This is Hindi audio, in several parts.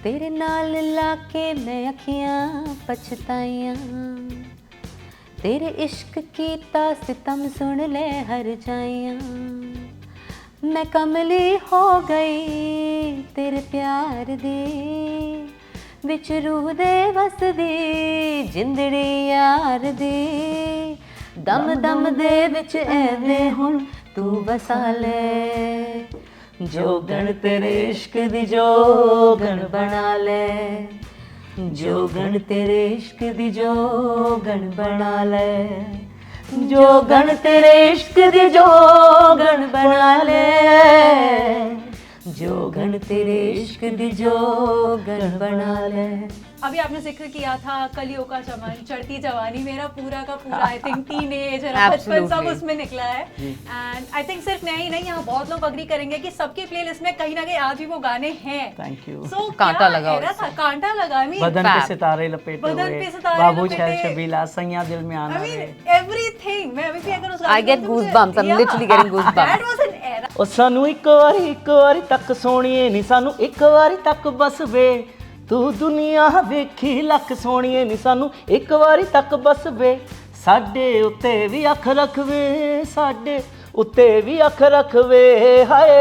तेरे नाल लाके मैं अखियां पछताइयां, तेरे इश्क कीता सितम सुन ले हर जाइयां, मैं कमली हो गई तेरे प्यार दी, विच रूह दे वसदी जिंदड़ी यार दी, दम दम दे विच ऐवे हुण तू वसा ले, जोगण तेरे इश्क दी जोगण बना ले, जोगण तेरे इश्क दी जोगण बना ले, जोगण तेरे इश्क दी जोगण बना ले, जोगण तेरे इश्क दी जोगण बना ले। अभी आपने जिक्र किया था कलियों का चमन, चढ़ती जवानी, मेरा पूरा का पूरा आई थिंक टीनेज और बचपन सब उसमें निकला है। एंड आई थिंक सिर्फ मैं ही नहीं, यहाँ बहुत लोग अग्री करेंगे कि सबकी प्लेलिस्ट में कहीं ना कहीं आज भी वो गाने हैं। Thank you. सो कांटा लगा था, कांटा लगा, बदन पे सितारे लपेटे हुए, बाबू छैल छबीला, सैया दिल में आना रे, एवरीथिंग। मैं अभी भी अगर उस I get goosebumps. I'm literally getting goosebumps. That was an era. ओ सानू एक वारी तक सोणीए नी, सानू एक वारी तक बस वे, तू दुनिया वेखी लख सोणीए नी, सानू एक वारी तक बस वे, साडे उत्ते भी अख रख वे, साडे उत्ते भी अख रख वे, हाय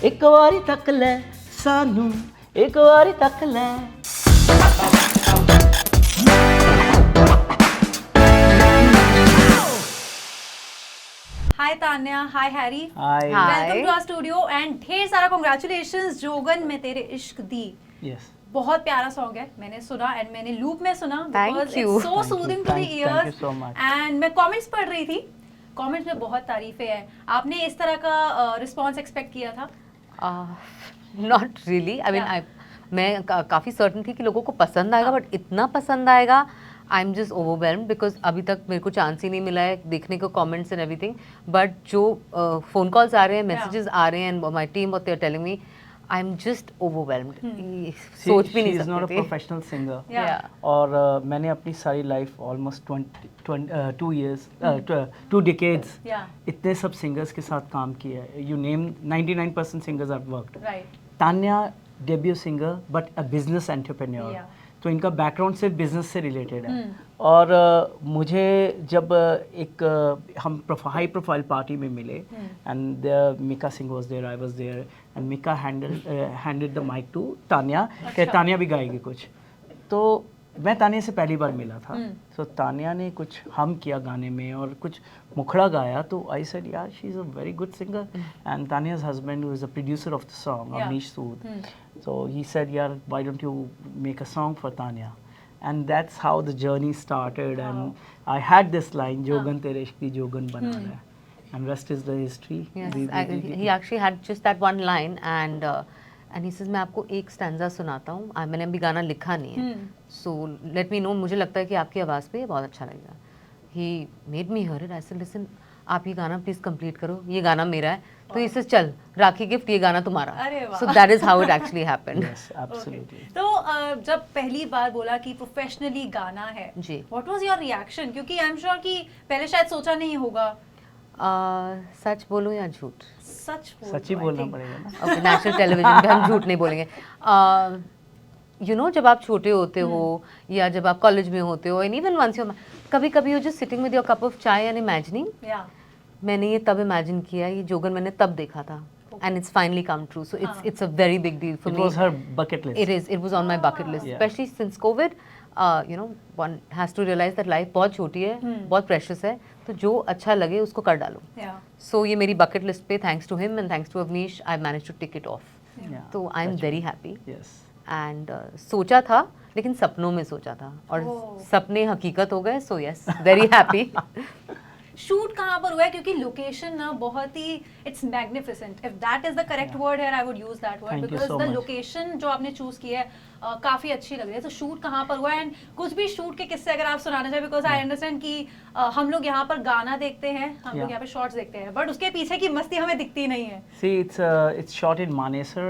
एक वारी तक ले सानू, एक वारी तक ले। Hi Tanya, hi Harry, hi. Welcome to our studio and ढेर सारा कांग्रेचुलेशंस जोगन में तेरे इश्क दी। यस, बहुत प्यारा सॉन्ग है, मैंने सुना एंड मैंने लूप में सुना Thank because you. It's so soothing to the Thank you years. so much. And मैं कमेंट्स पढ़ रही थी, कमेंट्स में बहुत तारीफें हैं। आपने इस तरह का रिस्पांस एक्सपेक्ट किया था? Not really. I mean, Yeah. मैं काफ़ी सर्टन थी कि लोगों को पसंद आएगा, बट इतना पसंद आएगा आई एम जस्ट ओवरवेल्म्ड बिकॉज अभी तक मेरे को चांस ही नहीं मिला है देखने को कमेंट्स एंड एवरीथिंग, बट जो फ़ोन कॉल्स आ रहे हैं, मैसेजेस आ रहे हैं, and my team what they are telling me, I am just overwhelmed. सोच भी नहीं She is not a सकती थी। professional singer. Yeah. और मैंने अपनी सारी life almost 2 years, 2 decades Yeah. इतने सब सिंगर्स के साथ काम किया है। You name 99% singers I've worked. Right. Tanya debut singer but a business entrepreneur, Yeah. तो इनका बैकग्राउंड सिर्फ बिजनेस से रिलेटेड है। और मुझे जब एक हम हाई प्रोफाइल पार्टी में मिले and Mika Singh was there, I was there and Mika handed the mic to Tanya कि तान्या भी गाएगी कुछ। तो मैं तान्या से पहली बार मिला था, सो तान्या ने कुछ हम किया गाने में और कुछ मुखड़ा गाया, तो आई सेड यार she is a very good singer. And तान्या's husband who is the producer of the song, Yeah. Amish Sood, so he said yaar why don't you make a song for Tanya, and that's how the journey started. And I had this line, jogan tere ishq di jogan bana le, and rest is the history. Yes, We- he actually had just that one line and he says मैं आपको एक स्टैंजा सुनाता हूँ, मैंने अभी गाना लिखा नहीं है, so let me know, मुझे लगता है कि आपकी आवाज़ पे ये बहुत अच्छा लगेगा। He made me hear it. I said listen, आप ये गाना प्लीज कंप्लीट करो, ये गाना मेरा है, तो ये says चल राखी गिफ्ट, ये गाना तुम्हारा। अरे वाह। So that is how it actually happened. yes, absolutely. तो जब पहली बार बोला कि प्रोफेशनली गाना है जी। What was your reaction? क्योंकि आई एम श्योर कि पहले शायद सोचा नहीं होगा। सच बोलो या झूठ? सच ही बोलना पड़ेगा ना। ओके, नेशनल टेलीविजन पे हम झूठ नहीं बोलेंगे। यू नो जब आप छोटे होते हो या जब आप कॉलेज में होते हो, एंड इवन वंस यू कभी कभी you just sitting with your cup of चाय एंड इमेजिनिंग, या मैंने ये तब इमेजिन किया, ये जोगन मैंने तब देखा था, and it's finally come true, so it's a very big deal for It me. was her bucket list. It was on my bucket list, Yeah. especially since COVID. You know, one has to realize that life बहुत छोटी है, बहुत precious है, तो जो अच्छा लगे उसको कर डालो। या So ये मेरी bucket list पे, thanks to him and thanks to Avnish, I managed to tick it off. Yeah, तो I am that's very happy. Yes. And सोचा था, लेकिन सपनों में सोचा था, और सपने हकीकत हो गए, so yes very happy. Shoot कहाँ पर हुआ है? क्योंकि लोकेशन ना बहुत ही it's magnificent, if that is the correct word here I would use that word, Thank you because so the much. Location जो आपने चूज की है काफी अच्छी लग रही है। तो शूट कहाँ पर हुआ है एंड कुछ भी शूट के किस्से अगर आप सुनाना चाहें, बिकॉज आई अंडरस्टैंड कि हम लोग यहाँ पर गाना देखते हैं, हम लोग Yeah. यहाँ पे शॉर्ट्स देखते हैं, बट उसके पीछे की मस्ती हमें दिखती नहीं है। See, it's shot in Manesar.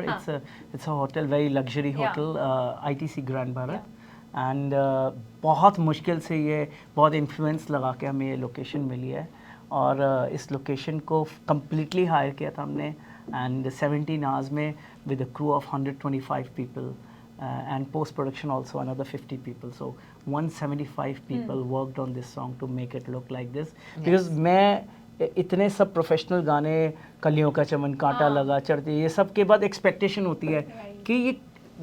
It's a hotel, very luxury Yeah. hotel, ITC Grand Bharat. And बहुत मुश्किल से ये बहुत इन्फ्लुएंस लगा के हमें ये लोकेशन मिली है, और इस लोकेशन को कम्प्लीटली हायर किया था हमने, एंड 17 आवर्स में with a crew of 125 people, and post production also another 50 people. So 175 people worked on this song to make it look like this. Because मैं इतने सब प्रोफेशनल गाने, कलियों का चमन, कांटा लगा, चढ़ती, ये सब के बाद एक्सपेक्टेशन होती है कि ये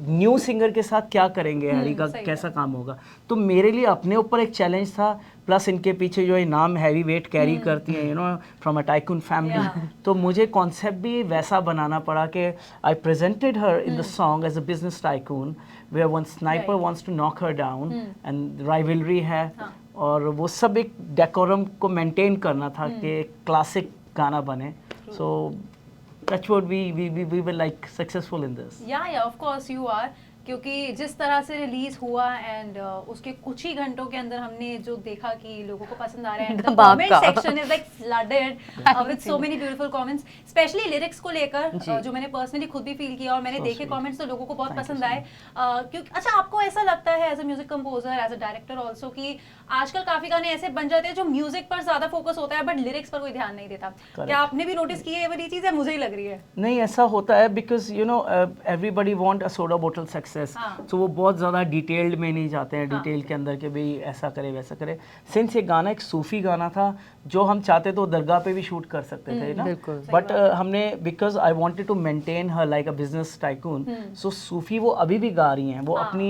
न्यू सिंगर के साथ क्या करेंगे, हैरी का कैसा काम होगा. तो मेरे लिए अपने ऊपर एक चैलेंज था, प्लस इनके पीछे जो ये नाम हैवी वेट कैरी करती हैं, you know, from a tycoon family. तो मुझे कॉन्सेप्ट भी वैसा बनाना पड़ा कि I presented her in the song as a business tycoon, where one sniper wants to knock her down and rivalry है. और वो सब एक डेकोरम को मेंटेन करना था कि क्लासिक गाना बने. सो that's what we were like successful in this. Yeah, of course you are. क्योंकि जिस तरह से रिलीज हुआ एंड उसके कुछ ही घंटों के अंदर हमने जो देखा कि लोगों को पसंद आ रहा है, the comment section is like flooded with so many beautiful comments, especially lyrics को लेकर, जो मैंने पर्सनली खुद भी फील किया और मैंने देखे कमेंट्स तो लोगों को बहुत पसंद आए. क्योंकि अच्छा, आपको ऐसा लगता है as a music composer, as a director also, कि आजकल काफी गाने ऐसे बन जाते हैं जो म्यूजिक पर ज्यादा फोकस होता है बट लिरिक्स पर कोई ध्यान नहीं देता? क्या आपने भी नोटिस की है ये वाली चीज, है मुझे ही लग रही है? नहीं, ऐसा होता है because you know everybody want a soda बोतल सक्सेस. तो वो बहुत ज़्यादा डिटेल्ड में नहीं जाते हैं, डिटेल के अंदर कि भाई ऐसा करे वैसा करे. सिंस ये गाना एक सूफी गाना था, जो हम चाहते तो दरगाह पे भी शूट कर सकते थे ना, बट हमने because I wanted to maintain her like a business tycoon. So Sufi वो अभी भी गा रही हैं, वो अपनी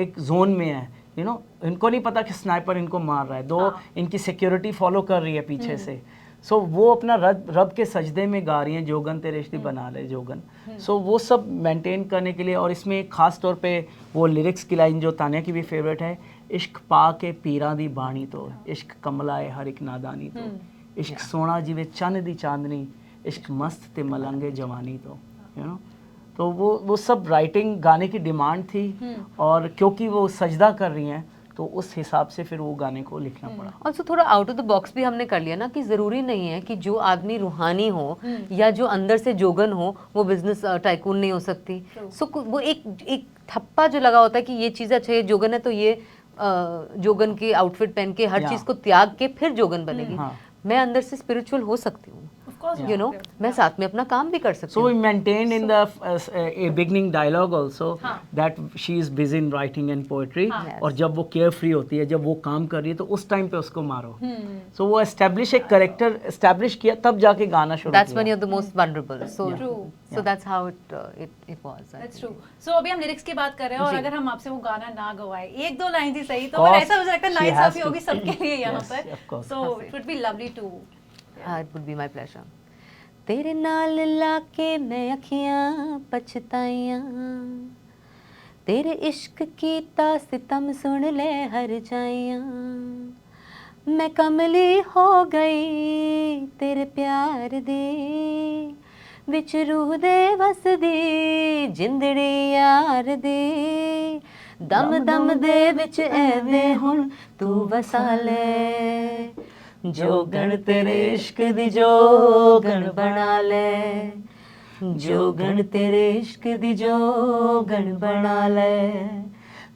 एक जोन में है, यू नो. इनको नहीं पता कि स्नाइपर इनको मार रहा है, दो इनकी सिक्योरिटी फॉलो कर रही है पीछे से. सो वो अपना रब के सजदे में गा रही हैं, जोगन तेरे इश्क दी बना ले जोगन. सो वो सब मेंटेन करने के लिए, और इसमें ख़ास तौर पे वो लिरिक्स की लाइन जो तानिया की भी फेवरेट है, इश्क पा के पीरा दी बाणी तो, इश्क कमलाए हर एक नादानी तो, इश्क सोना जिवे चन्न दी चांदनी, इश्क मस्त ते मलंगे जवानी तो, यू नो. तो वो सब राइटिंग गाने की डिमांड थी, और क्योंकि वो सजदा कर रही हैं तो उस हिसाब से फिर वो गाने को लिखना पड़ा. और थोड़ा आउट ऑफ द बॉक्स भी हमने कर लिया ना, कि ज़रूरी नहीं है कि जो आदमी रूहानी हो या जो अंदर से जोगन हो वो बिजनेस टाइकून नहीं हो सकती. सो वो एक थप्पा जो लगा होता है कि ये चीज़ अच्छा है, जोगन है तो ये जोगन के आउटफिट पहन के हर चीज़ को त्याग के फिर जोगन बनेगी. मैं अंदर से स्पिरिचुअल हो सकती हूँ, you know, मैं साथ में अपना काम भी कर सकती हूँ. So we maintained in the beginning dialogue also that she is busy in writing and poetry. और जब वो carefree होती है, जब वो काम कर रही है, तो उस टाइम पे उसको मारो. So वो establish एक character establish किया, तब जाके गाना शुरू किया. That's when you're the most vulnerable. So so that's how it was. That's true. So अभी हम लिरिक्स की बात कर रहे हैं, और अगर हम आपसे वो गाना ना गवाए, एक दो लाइन ही सही, तो फिर ऐसा हो सकता है नाइंसाफी होगी सबके लिए यहाँ पर. So it would be lovely to. It would be my pleasure. तेरे नाल लाके मैं अखियां पछताइयां, तेरे इश्क की सितम सुन ले हर जाइयां, मैं कमली हो गई तेरे प्यार दी, विच रूह दे वसदी जिंदड़ी यार दी, दम दम दे विच एवें हुण तू वसा ले, जोगन तेरे इश्क दी जोगन बना ले, जोगन तेरे इश्क दी जोगन बना ले,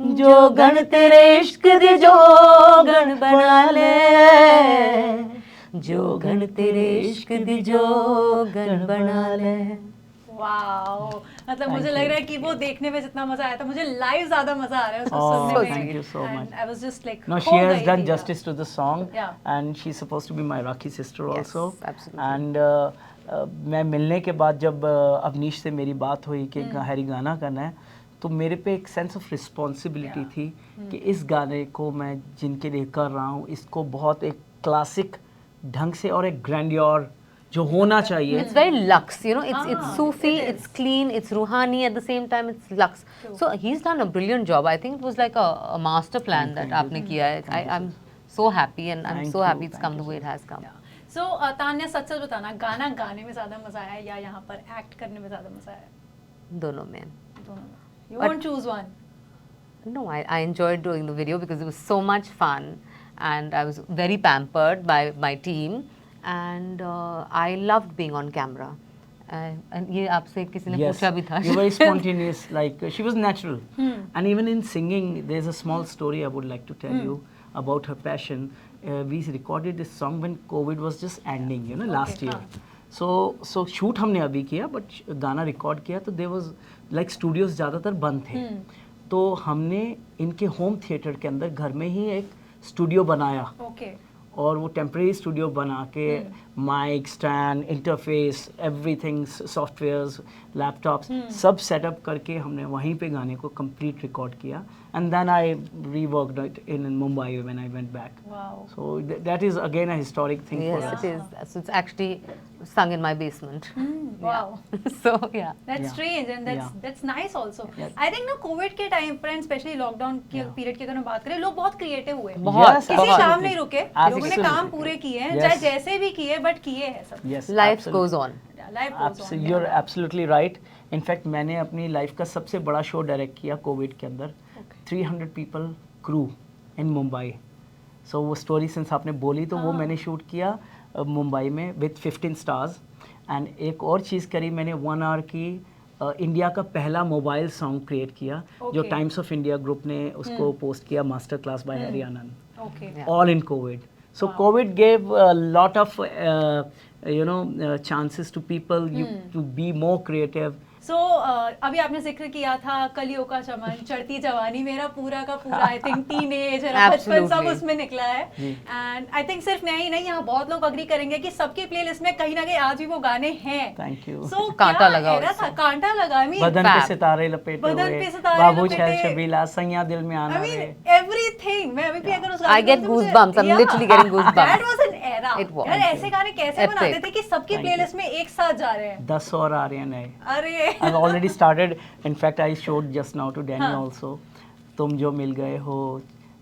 जोगन तेरे इश्क दी जोगन बना ले, जोगन तेरे इश्क दी जोगन बना ले. वाओ, मतलब मुझे लग रहा है कि वो देखने में जितना मजा आया था, मुझे लाइव ज्यादा मजा आ रहा है उसको सुनने में. Thank you so much. I was just like, No, she has done justice to the song, and she's supposed to be my Rakhi sister also. Absolutely. And मैं मिलने के बाद जब अवनीश से मेरी बात हुई कि हैरी गाना करना है, तो मेरे पे एक सेंस ऑफ रिस्पॉन्सिबिलिटी थी कि इस गाने को मैं जिनके लिए कर रहा हूँ, इसको बहुत एक क्लासिक ढंग से और एक ग्रैंडियर जो होना चाहिए. It's very luxe, you know. It's Sufi, it's clean, it's ruhani at the same time. It's luxe. So he's done a brilliant job. I think it was like a master plan that आपने किया है. I'm so happy, and I'm so happy it's come the way it has come. So Tanya, सच सच बताना, गाना गाने में ज़्यादा मजा आया या यहाँ पर एक्ट करने में ज़्यादा मजा आया? दोनों में. You won't choose one? No, I enjoyed doing the video because it was so much fun, and I was very pampered by my team. And I loved being on camera. And ये आपसे किसी ने पूछा भी था. You're very spontaneous, like she was natural. And even in singing, there's a small story I would like to tell you about her passion. We recorded this song when COVID was just ending, you know, last year. So shoot हमने अभी किया, but गाना record किया तो there was like studios ज़्यादातर बंद थे. तो हमने इनके होम थिएटर के अंदर घर में ही एक स्टूडियो बनाया ओके और वो टेम्परेरी स्टूडियो बना के mic stand interface everything softwares laptops सब सेटअप करके हमने वहीं पे गाने को कंप्लीट रिकॉर्ड किया and then I reworked it in Mumbai when I went back wow so that is again a historic thing for Yes, us it is. So it's actually sung in my basement. Wow So yeah. That's Yeah. strange and Yeah. that's nice also. Yes. I think ना कोविड के टाइम पर स्पेशली लॉकडाउन के Yeah. पीरियड की अगर हम बात करें लोग बहुत क्रिएटिव हुए बहुत, Yes, किसी बहुत. काम नहीं रुके लोगों ने Absolutely. काम पूरे किए हैं Yes. चाहे जैसे भी किए बट किए हैं सब yes Life goes on. Life you're absolutely right in fact मैंने अपनी लाइफ का सबसे बड़ा शो डायरेक्ट किया कोविड के अंदर 300 पीपल क्रू इन मुंबई सो वो स्टोरी सिंस आपने बोली तो वो मैंने शूट किया मुंबई में विद 15 स्टार्स एंड एक और चीज़ करी मैंने 1 आवर की इंडिया का पहला मोबाइल सॉन्ग क्रिएट किया जो Okay. Times of India group ने उसको पोस्ट किया master class by Hari Anand okay Yeah. all in COVID. So COVID gave a lot of chances to people to be more creative. सो अभी आपने जिक्र किया था कलियों का चमन चढ़ती जवानी मेरा पूरा का पूरा आई थिंक टीनेज और बचपन सब Absolutely. उसमें निकला है एंड आई थिंक सिर्फ मैं ही नहीं यहाँ बहुत लोग अग्री करेंगे कि सबकी प्लेलिस्ट में कहीं ना कहीं आज भी वो गाने हैं Thank you. सो कांटा लगा था उससे। कांटा लगा आई मीन बदन पे Fab. सितारे लपेटे बदन हुए पे सितारे बाबू लपेटे। छल छबीला सैया दिल में आना I mean रे everything मैं अभी भी अगर उस I get goosebumps. I'm literally getting goosebumps. That was an era. It was. यार ऐसे गाने कैसे Epic. बनाते थे कि सबकी Thank प्लेलिस्ट में एक साथ जा रहे हैं 10 और आ रहे हैं नए अरे I've already started in fact I showed just now to Danny हाँ. also तुम जो मिल गए हो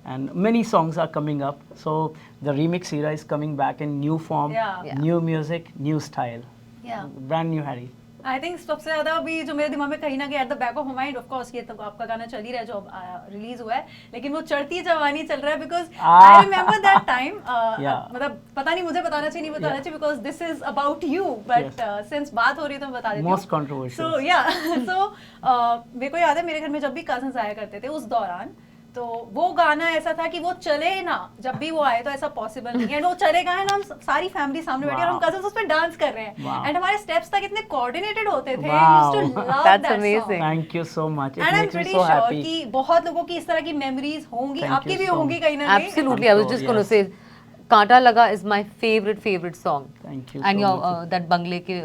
and many songs are coming up so the remix era is coming back in new form Yeah. Yeah. new music new style Yeah. brand new Harry I think सबसे ज्यादा अभी जो मेरे दिमाग में कहीं ना कहीं at the back of mind of course ये तो आपका गाना चल ही रहा है जो रिलीज हुआ है लेकिन वो चढ़ती जवानी चल रहा है because I remember that time Yeah. मतलब पता नहीं मुझे बताना चाहिए नहीं बताना Yeah. चाहिए because this is about you but since बात हो रही है तो मैं बता देती हूँ most controversial सो या सो मेरे को याद है मेरे घर में जब भी कजन्स आया करते थे उस दौरान तो वो गाना ऐसा था कि वो चले ना जब भी वो आए तो ऐसा पॉसिबल नहीं है एंड वो चलेगा है ना हम सारी फैमिली सामने बैठी है और हम Wow. कजन्स उस पे डांस कर रहे हैं Wow. एंड हमारे स्टेप्स तक इतने कोऑर्डिनेटेड होते थे Wow. used to love That's that amazing. song. thank you so much it And I'm makes me pretty so sure happy कि बहुत लोगों की इस तरह की मेमोरीज होंगी Thank आपकी you भी so होंगी much. कहीं ना कहीं Absolutely. I was I'm just sure, going to yes. say कांटा लगा is my favorite song. thank you And so your much that बंगले के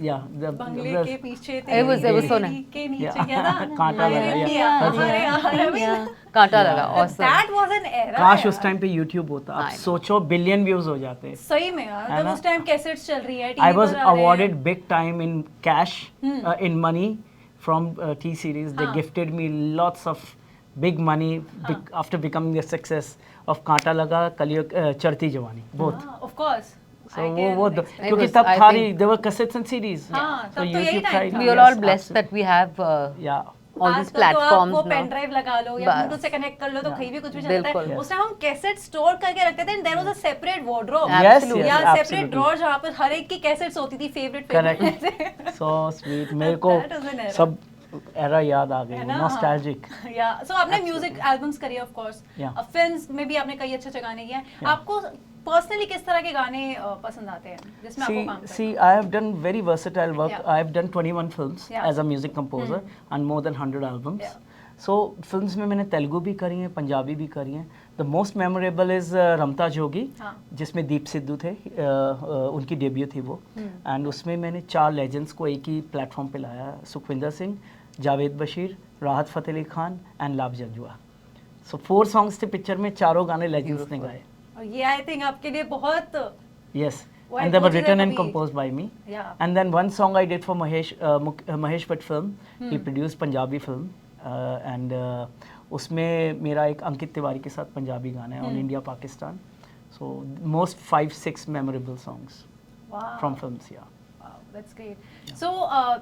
yeah the बंगले के पीछे It was so nice. के नीचे Yeah. क्या था कांटा लगा, अरे yeah. यार, That's अरे यार, I mean, कांटा लगा awesome. that was an era काश यार। उस टाइम पे YouTube होता I अब know. सोचो बिलियन व्यूज हो जाते सही में यार है तब ना? उस टाइम कैसेट्स चल रही है I टीवी was पर आ रहे हैं। awarded big time in cash, in money from T Series. They हाँ. gifted me lots of big money after becoming a success of कांटा लगा कलियों चढ़ती जवानी both. हाँ, of course. So I वो can वो expect. क्योंकि was- तब I थारी think- there were cassettes and CDs. हाँ, So तब तो यही YouTube time tried- था। We are yes, all blessed absolutely. that we have Yeah. all these आजकल तो आप platforms वो now. पेन ड्राइव लगा लो या बस। ब्लूटूथ से कनेक्ट कर लो तो कहीं भी कुछ भी चलता है बिल्कुल। उस टाइम हम कैसेट स्टोर करके रखते थे and there was a separate wardrobe Yes, Absolutely. yes, या सेपरेट absolutely. ड्रॉअर जहाँ पर हर एक की कैसेट्स होती थी फेवरेट Correct. So sweet. मेरे को That was an era. सब era याद आ है गई ना? nostalgic. या सो आपने म्यूजिक एल्बम्स करी ऑफ कोर्स Yeah. फिल्म्स में भी आपने कई अच्छे अच्छे गाने किए हैं आपको पर्सनली किस तरह के गाने पसंद आते हैं जिसमें आपको काम करना See, I have done very versatile work. Yeah. I have done 21 films Yeah. as a music composer and more than 100 albums. Yeah. So films में मैंने तेलुगु भी करी हैं, पंजाबी भी करी हैं. The most memorable is रमता जोगी, हाँ. जिसमें दीप सिद्धू थे. उनकी डेब्यू थी वो. And उसमें मैंने 4 legends को एक ही प्लेटफॉर्म पे लाया. सुखविंदर सिंह, जावेद बशीर, राहत फ़तेह अली खान and लाभ जंजुआ. So 4 songs थे पिक्चर में, चारों गाने legends ने गाए. और ये आई थिंक आपके लिए बहुत Yes. Why And they were both written were and कभी- composed by me. Yeah. And then one song I did for Mahesh Bhatt film. He produced Punjabi film. And उसमें मेरा एक अंकित तिवारी के साथ पंजाबी गाना है on India Pakistan. So most 5-6 memorable songs वाह from films. Yeah. That's great so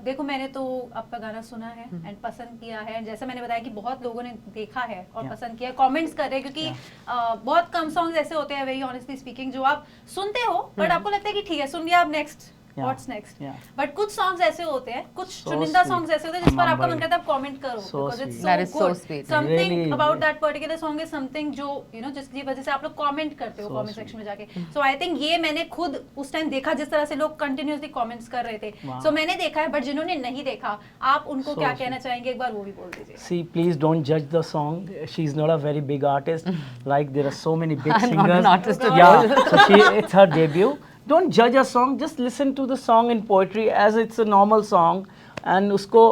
देखो मैंने तो आपका गाना सुना है एंड पसंद किया है जैसे मैंने बताया कि बहुत लोगों ने देखा है और Yeah. पसंद किया कमेंट्स कर रहे हैं क्योंकि बहुत कम सॉन्ग्स ऐसे होते हैं वेरी ऑनेस्टली स्पीकिंग जो आप सुनते हो बट आपको लगता है कि ठीक है सुन लिया आप next Yeah. What's next. Yeah. But कुछ सॉन्ग्स ऐसे होते हैं, कुछ So चुनिंदा sweet. सॉन्ग्स ऐसे होते हैं जिस पर आपका मन Mumbai. करता है आप कमेंट करो, So because it's sweet. That is so so good. sweet. Something Really, about yeah. That particular song is something जो जिसकी वजह से आप लोग कमेंट करते हो So कमेंट sweet. सेक्शन में जाके। सो आई थिंक ये मैंने खुद उस टाइम देखा जिस तरह से लोग कंटिन्यूअसली कमेंट्स कर रहे थे, Wow. सो मैंने देखा है, बट जिन्होंने नहीं देखा आप उनको So क्या sweet. कहना चाहेंगे, एक बार वो भी बोल दीजिए। See, please don't judge the song. She's not a very big artist. Like there are so many big I'm singers. not an artist at Yeah, all. so it's her debut. Don't judge a song. Just listen to the song in poetry as it's a normal song. And उसको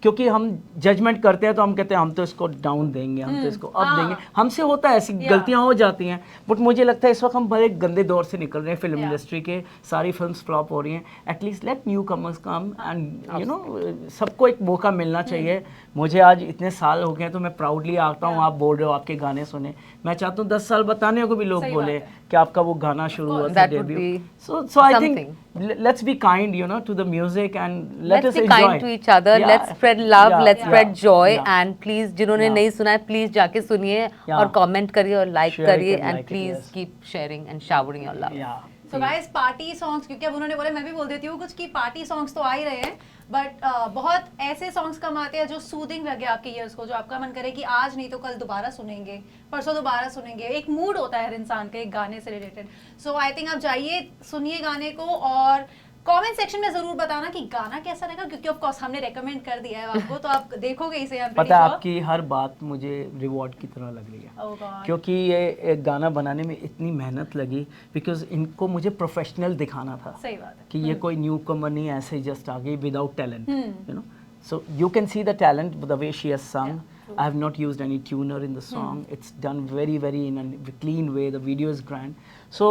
क्योंकि हम जजमेंट करते हैं तो हम कहते हैं हम तो इसको डाउन देंगे, हम तो इसको अप हाँ। देंगे, हमसे होता है, ऐसी Yeah. गलतियां हो जाती हैं। बट मुझे लगता है इस वक्त हम बड़े गंदे दौर से निकल रहे हैं फिल्म Yeah. इंडस्ट्री के, सारी फिल्म्स फ्लॉप हो रही हैं। At least let new commerce come and you know सबको एक मौका मिलना चाहिए। मुझे आज इतने साल हो गए हैं तो मैं प्राउडली आता हूँ, आप बोल रहे हो आपके गाने सुने, मैं चाहता हूँ 10 साल बताने को भी लोग सही बोले बात है। कि आपका वो गाना शुरू हुआ था, That would debut. be So I think something. let's be kind, you know, to the music and let Let's us be enjoy. kind to each other. Yeah. Let's spread love. Yeah. Let's Yeah. spread joy. Yeah. And please, जिन्होंने Yeah. नहीं सुना है, please जाके सुनिए Yeah. और comment करिए और like Share it करिए and and like it, please yes. keep sharing and showering your love. Yeah. So guys party songs, क्योंकि अब उन्होंने बोला मैं भी बोल देती हूँ कुछ कि पार्टी सॉन्ग्स तो आ ही रहे हैं, बट बहुत ऐसे सॉन्ग्स कम आते हैं जो सूदिंग लगे आपके ईयर्स को, जो आपका मन करे कि आज नहीं तो कल दोबारा सुनेंगे, परसों दोबारा सुनेंगे। एक मूड होता है हर इंसान का एक गाने से रिलेटेड। सो आई थिंक आप जाइए, सुनिए गाने को और कमेंट सेक्शन में जरूर बताना कि गाना कैसा लगा, क्योंकि ऑफ कोर्स हमने रेकमेंड कर दिया है आपको, तो आप देखोगे इसे। I'm pretty पता है sure. आपकी हर बात मुझे रिवॉर्ड की तरह लग रही है, Oh God. क्योंकि ये एक गाना बनाने में इतनी मेहनत लगी, बिकॉज इनको मुझे प्रोफेशनल दिखाना था सही बात है। कि ये कोई न्यू कमर नहीं ऐसे जस्ट आ गई without talent, you know. So you can see the talent the way she has सung. I have not used any tuner in the song. It's done very in a clean way. The video is grand. So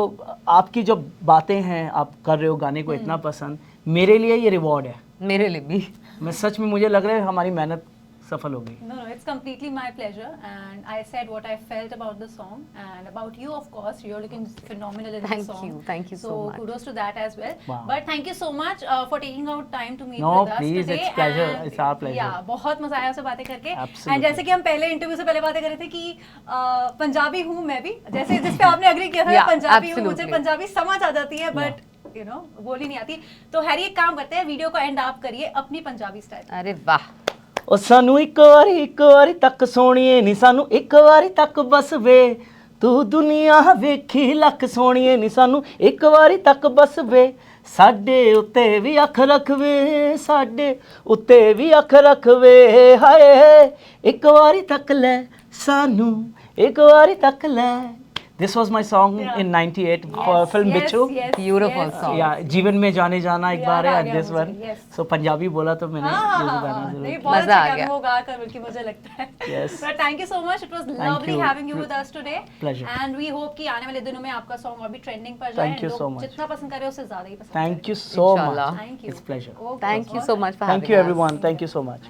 आपकी जो बातें हैं, आप कर रहे हो गाने को इतना पसंद, मेरे लिए ये रिवॉर्ड है। मेरे लिए भी। मैं सच में, मुझे लग रहा है हमारी मेहनत सफल हो गई। No, it's completely my pleasure, and I said what I felt about the song and about you. Of course, you're looking phenomenal in the song. Thank you so much. kudos to that as well. Wow. But thank you so much for taking out time to meet No, with us please, today. it's pleasure. And It's our pleasure. Yeah, बहुत मजा आया आपसे बातें करके। Absolutely. And जैसे कि हम पहले इंटरव्यू से पहले बातें कर रहे थे कि पंजाबी हूँ मैं भी, जैसे जिस पे आपने अग्री किया था, Yeah, मैं पंजाबी हूँ, मुझे absolutely. पंजाबी समझ आ जाती है, बट यू नो बोली नहीं आती। तो हैरी एक काम करते हैं, वीडियो को एंड आप करिए अपनी पंजाबी स्टाइल। अरे वाह। ਉਹ ਸਾਨੂੰ ਇੱਕ ਵਾਰੀ ਤੱਕ ਸੋਣੀਏ ਨੀ, ਸਾਨੂੰ ਇੱਕ ਵਾਰੀ ਤੱਕ ਬਸ ਵੇ, ਤੂੰ ਦੁਨੀਆ ਵੇਖੀ ਲੱਖ ਸੋਣੀਏ ਨੀ, ਸਾਨੂੰ ਇੱਕ ਵਾਰੀ ਤੱਕ ਬਸ ਵੇ, ਸਾਡੇ ਉੱਤੇ ਵੀ ਅੱਖ ਰੱਖਵੇ, ਸਾਡੇ ਉੱਤੇ ਵੀ ਅੱਖ ਰੱਖਵੇ, ਹਾਏ ਇੱਕ ਵਾਰੀ ਤੱਕ ਲੈ ਸਾਨੂੰ, ਇੱਕ ਵਾਰੀ ਤੱਕ ਲੈ। This was my song in 98 for film Bichu. Beautiful song. Yeah, जीवन में जाने जाना एक याद बार आ है गया this मुझे, one. yes. So पंजाबी बोला तो मैंने ये गाना जरूर नहीं किया। बहुत मजा आ अच्छा गया। गाना वो गा कर बल्कि मुझे लगता है। Yes. But thank you so much. It was lovely you. having you with us today. Pleasure. And we hope कि आने वाले दिनों में आपका सॉन्ग और भी ट्रेंडिंग पर जाए। Thank you लोग so much. जितना पसंद करे उससे ज्यादा ही पसंद Thank you so Inshallah. much. Thank you. It's pleasure. Okay, Thank you so much for having Thank you us. everyone. Thank you so much.